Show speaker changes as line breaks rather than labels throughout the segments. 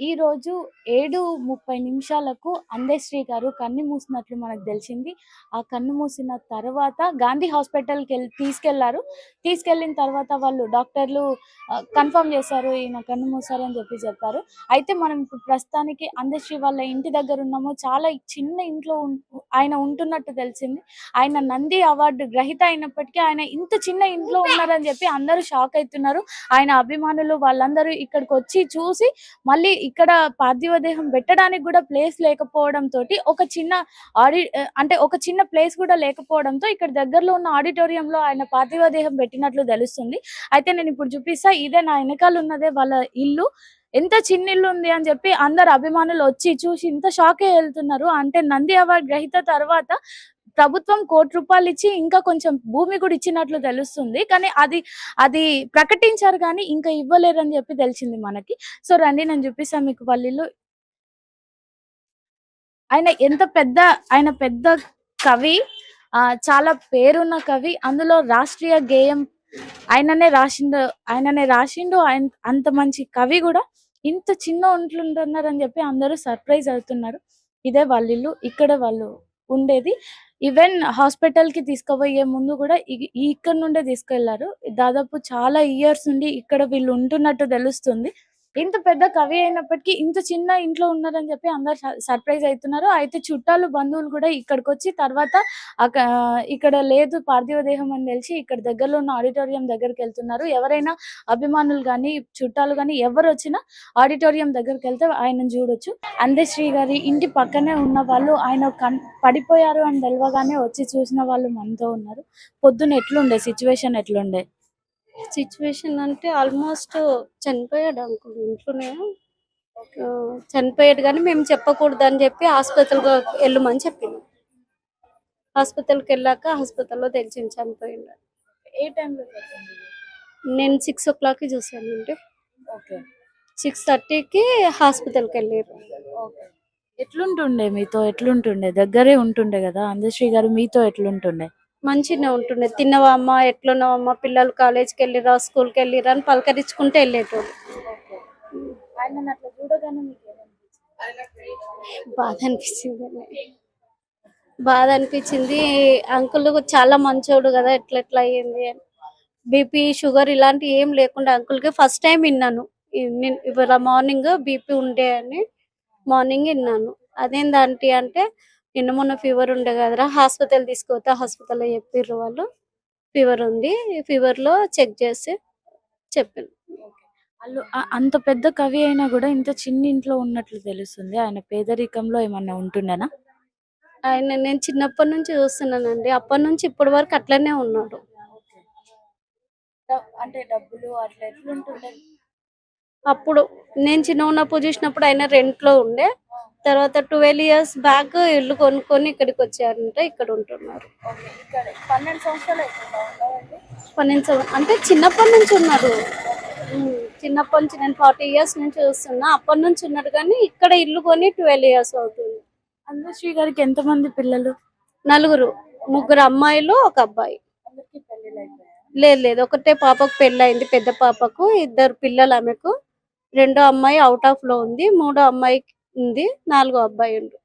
ఈ రోజు 7:30 అందశ్రీ గారు కన్ను మూసినట్లు మనకు తెలిసింది. ఆ కన్ను మూసిన తర్వాత గాంధీ హాస్పిటల్‌కి తీసుకెళ్లారు. తీసుకెళ్ళిన తర్వాత వాళ్ళు డాక్టర్లు కన్ఫర్మ్ చేశారు. ఈయన కన్ను మూసారని చెప్పారు. అయితే మనం ఇప్పుడు ప్రస్తుతానికి అందశ్రీ వాళ్ళ ఇంటి దగ్గర ఉన్నాము. చాలా చిన్న ఇంట్లో ఆయన ఉంటున్నట్టు తెలిసింది. ఆయన నంది అవార్డు గ్రహీత అయినప్పటికీ ఆయన ఇంత చిన్న ఇంట్లో ఉన్నారని చెప్పి అందరూ షాక్ అయితున్నారు. ఆయన అభిమానులు వాళ్ళందరూ ఇక్కడికి వచ్చి చూసి మళ్ళీ ఇక్కడ పార్థివ దేహం పెట్టడానికి కూడా ప్లేస్ లేకపోవడం తోటి ఒక చిన్న ప్లేస్ కూడా లేకపోవడంతో ఇక్కడ దగ్గరలో ఉన్న ఆడిటోరియంలో ఆయన పార్థివ దేహం పెట్టినట్లు తెలుస్తుంది. అయితే నేను ఇప్పుడు చూపిస్తా, ఇదే నా వెనకాల ఉన్నదే వాళ్ళ ఇల్లు. ఎంత చిన్న ఇల్లు ఉంది అని చెప్పి అందరు అభిమానులు వచ్చి చూసి ఇంత షాక్ అయ్యి వెళ్తున్నారు. అంటే నంది అవార్డు గ్రహీత తర్వాత ప్రభుత్వం ₹1,00,00,000 ఇచ్చి ఇంకా కొంచెం భూమి కూడా ఇచ్చినట్లు తెలుస్తుంది. కానీ అది ప్రకటించారు కానీ ఇంకా ఇవ్వలేరని చెప్పి తెలిసింది మనకి. సో రండి నేను చూపిస్తాను మీకు వాళ్ళ ఇల్లు. ఆయన పెద్ద కవి, చాలా పేరున్న కవి. అందులో రాష్ట్రీయ గేయం ఆయననే రాసిండు. అంత మంచి కవి కూడా ఇంత చిన్న ఉంటున్నారని చెప్పి అందరూ సర్ప్రైజ్ అవుతున్నారు. ఇదే వాళ్ళ ఇల్లు. ఇక్కడ వాళ్ళు ఉండేది. ఈవెన్ హాస్పిటల్ కి తీసుకుపోయే ముందు కూడా ఇక్కడ నుండే తీసుకెళ్లారు. దాదాపు చాలా ఇయర్స్ నుండి ఇక్కడ వీళ్ళు ఉంటున్నట్టు తెలుస్తుంది. ఇంత పెద్ద కవి అయినప్పటికీ ఇంత చిన్న ఇంట్లో ఉన్నారని చెప్పి అందరు సర్ప్రైజ్ అవుతున్నారు. అయితే చుట్టాలు బంధువులు కూడా ఇక్కడికి వచ్చి తర్వాత ఇక్కడ లేదు పార్థివ దేహం అని తెలిసి ఇక్కడ దగ్గరలో ఉన్న ఆడిటోరియం దగ్గరికి వెళ్తున్నారు. ఎవరైనా అభిమానులు కానీ చుట్టాలు కానీ ఎవరు వచ్చినా ఆడిటోరియం దగ్గరికి వెళ్తే ఆయనను చూడొచ్చు. అందశ్రీ గారి ఇంటి పక్కనే ఉన్న వాళ్ళు ఆయన పడిపోయారు అని తెలియగానే వచ్చి చూసిన వాళ్ళు మనతో ఉన్నారు. పొద్దున ఎట్లుండే సిచ్యువేషన్ ఎట్లుండే?
సిచ్యువేషన్ అంటే ఆల్మోస్ట్ చనిపోయాడు అంకుల్ ఇంట్లోనే. చనిపోయాడు కానీ మేము చెప్పకూడదు అని చెప్పి హాస్పిటల్కి వెళ్ళమని చెప్పింది. హాస్పిటల్కి వెళ్ళాక హాస్పిటల్లో తెలిసింది చనిపోయింది.
ఏ టైంలో?
నేను 6 o'clock చూసాను అండి.
ఓకే.
6:30కి హాస్పిటల్కి వెళ్ళారు.
ఓకే. ఎట్లుంటుండే మీతో? ఎట్లుంటుండే? దగ్గరే ఉంటుండే కదా అందశ్రీ గారు, మీతో ఎట్లుంటుండే?
మంచిగా ఉంటుండే. తిన్నవా అమ్మ, ఎట్లున్నావమ్మా, పిల్లలు కాలేజ్కి వెళ్ళిరా, స్కూల్కి వెళ్ళిరా అని పలకరించుకుంటే వెళ్ళేటోళ్ళు. బాధ అనిపించింది. అంకుల్ చాలా మంచోడు కదా, ఎట్లా అయ్యింది అని. బీపీ షుగర్ ఇలాంటివి ఏం లేకుండా అంకుల్కి ఫస్ట్ టైం విన్నాను. ఇవాళ మార్నింగ్ బీపీ ఉండే అని మార్నింగ్ విన్నాను. అదేంటి అంటే నిన్న మొన్న ఫీవర్ ఉండే కదరా, హాస్పిటల్ తీసుకుపోతే హాస్పిటల్లో చెప్పిర్రు వాళ్ళు ఫీవర్ ఉంది. ఫీవర్ లో చెక్ చేసి చెప్పాను.
వాళ్ళు అంత పెద్ద కవి అయినా కూడా ఇంత చిన్న ఇంట్లో ఉన్నట్లు తెలుస్తుంది. ఆయన పేదరికంలో ఏమన్నా ఉంటుండేనా?
ఆయన నేను చిన్నప్పటి నుంచి చూస్తున్నానండి. అప్పటి నుంచి ఇప్పటి వరకు అట్లనే ఉన్నాడు.
అంటే డబ్బులు అట్లా ఎట్లుంటుండే?
అప్పుడు నేను చిన్న ఉన్నప్పుడు చూసినప్పుడు ఆయన రెంట్ లో ఉండే. తర్వాత 12 years బ్యాక్ ఇల్లు కొనుక్కొని ఇక్కడికి వచ్చారంట. ఇక్కడ ఉంటున్నారు.
12 సంవత్సరాలు
12 అంటే చిన్నప్పటి నుంచి ఉన్నారు. చిన్నప్పటి నుంచి నేను 40 years నుంచి చూస్తున్నా. అప్పటి నుంచి ఉన్నాడు కానీ ఇక్కడ ఇల్లు కొని 12 years అవుతుంది.
అందశ్రీ గారికి ఎంతమంది పిల్లలు?
4, 3 అమ్మాయిలు, 1 అబ్బాయి. లేదు, ఒకటే పాపకు పెళ్ళయింది. పెద్ద పాపకు 2 పిల్లలు. ఆమెకు 2వ అమ్మాయి అవుట్ ఆఫ్ లో ఉంది. 3వ అమ్మాయి ఉంది. 4వ అబ్బాయి ఉంది.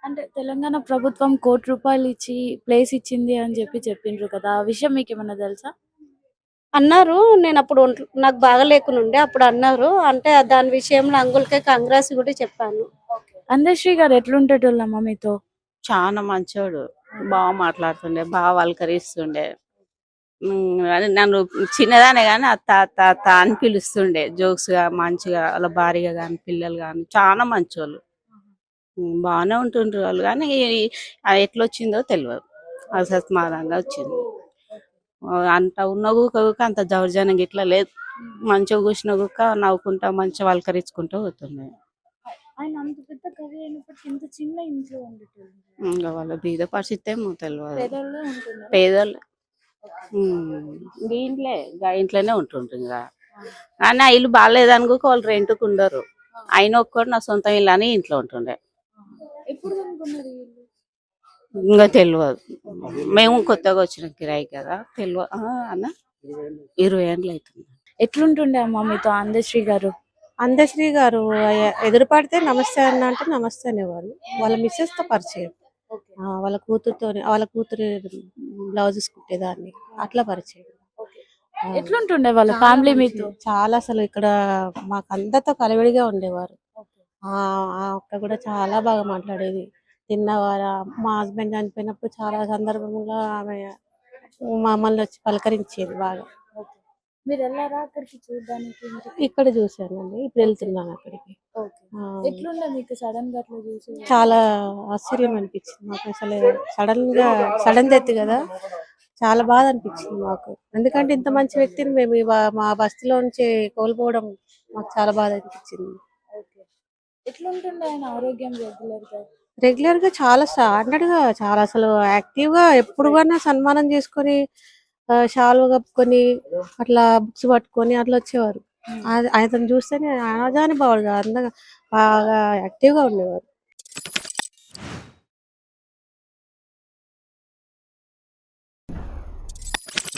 అంటే తెలంగాణ ప్రభుత్వం ₹1,00,00,000 ఇచ్చి ప్లేస్ ఇచ్చింది అని చెప్పిండ్రు కదా, ఆ విషయం మీకు ఏమన్నా తెలుసా?
అన్నారు. నేను అప్పుడు నాకు బాగా లేకుండా అప్పుడు అన్నారు. అంటే దాని విషయంలో అంకుల్కే కాంగ్రెస్ కూడా చెప్పాను.
అందశ్రీ గారు ఎట్లుంటేటోళ్ళమ్మా మీతో?
చాలా మంచోడు, బాగా మాట్లాడుతుండే, బాగా వల్కరిస్తుండే. నన్ను చిన్నదానే గాని అత్త అత్త అత్త అని పిలుస్తుండే. జోక్స్ గా మంచిగా వాళ్ళ భార్య గాని పిల్లలు గాని చాలా మంచోళ్ళు. బాగానే ఉంటుండ్రు వాళ్ళు. కానీ ఎట్లొచ్చిందో తెలియదు, అసస్మారంగా వచ్చింది. అంత ఉన్న గుక్క అంత దౌర్జన్యంగా ఇట్లా లేదు. మంచిగా కూర్చున్న గుక్క నవ్వుకుంటా మంచిగా వల్కరించుకుంటూ పోతుండే. ఇంకా వాళ్ళ బీద పరిస్థితి ఏమో తెలియదు. పేదోళ్ళు ఇంట్లోనే ఉంటుండ్రు. ఇంకా కానీ ఆ ఇల్లు బాగాలేదనుకో వాళ్ళు రెంట్కు ఉండరు. ఆయన ఒక్కడు నా సొంత ఇల్లు అని ఇంట్లో ఉంటుండే. ఇంకా తెలియదు, మేము కొత్తగా వచ్చిన కిరాయి కదా, తెలియదు అన్న. 20 ఏళ్ళు అవుతుంది.
ఎట్లుంటుండే అమ్మా మీతో అందశ్రీ గారు?
అందశ్రీ గారు ఎదురుపడితే నమస్తే అన్న అంటే నమస్తే అనేవారు. వాళ్ళ మిస్సెస్ తో పరిచయం.
ఓకే.
వాళ్ళ కూతురు బ్లౌజెస్ కుట్టేదాన్ని, అట్లా పరిచయం.
ఓకే.
ఆ,
ఎట్లుంటుండే వాళ్ళ
చాలా
ఫ్యామిలీ
మంచిది.
మీతో?
చాలా అసలు ఇక్కడ మాకు అందరితో కలివిడిగా ఉండేవారు.
ఓకే.
ఆ అక్క కూడా చాలా బాగా మాట్లాడేది. తిన్నవారా, మా హస్బెండ్ చనిపోయినప్పుడు చాలా సందర్భంగా ఆమె మమ్మల్ని వచ్చి పలకరించేది బాగా.
ఓకే. మీరు వెళ్ళారా అక్కడికి చూడడానికి ఇంటికి?
ఇక్కడ చూశానండి, ఇప్పుడు వెళ్తున్నాను అక్కడికి.
ఓకే.
ఆ,
ఎట్లుండే మీకు సడన్ గా అట్లా చూసి?
చాలా ఆశ్చర్యం అనిపించింది మాకు. అసలు సడన్ డెత్ కదా, చాలా బాధ అనిపించింది మాకు. ఎందుకంటే ఇంత మంచి వ్యక్తిని మేము మా బస్తీలో నుంచి కోల్పోవడం మాకు చాలా బాధ అనిపించింది.
ఓకే. ఎట్లుంటుండే ఆయన ఆరోగ్యం
రెగ్యులర్ గా చాలా స్టాండర్డ్ గా, చాలా అసలు యాక్టివ్ గా, ఎప్పుడు కన్నా సన్మానం చేసుకొని షాల్వ కప్పుకొని అట్లా బుక్స్ పట్టుకొని అట్లా వచ్చేవారు. అతను చూస్తేనే ఆజాని బాగా యాక్టివ్ గా ఉండేవారు.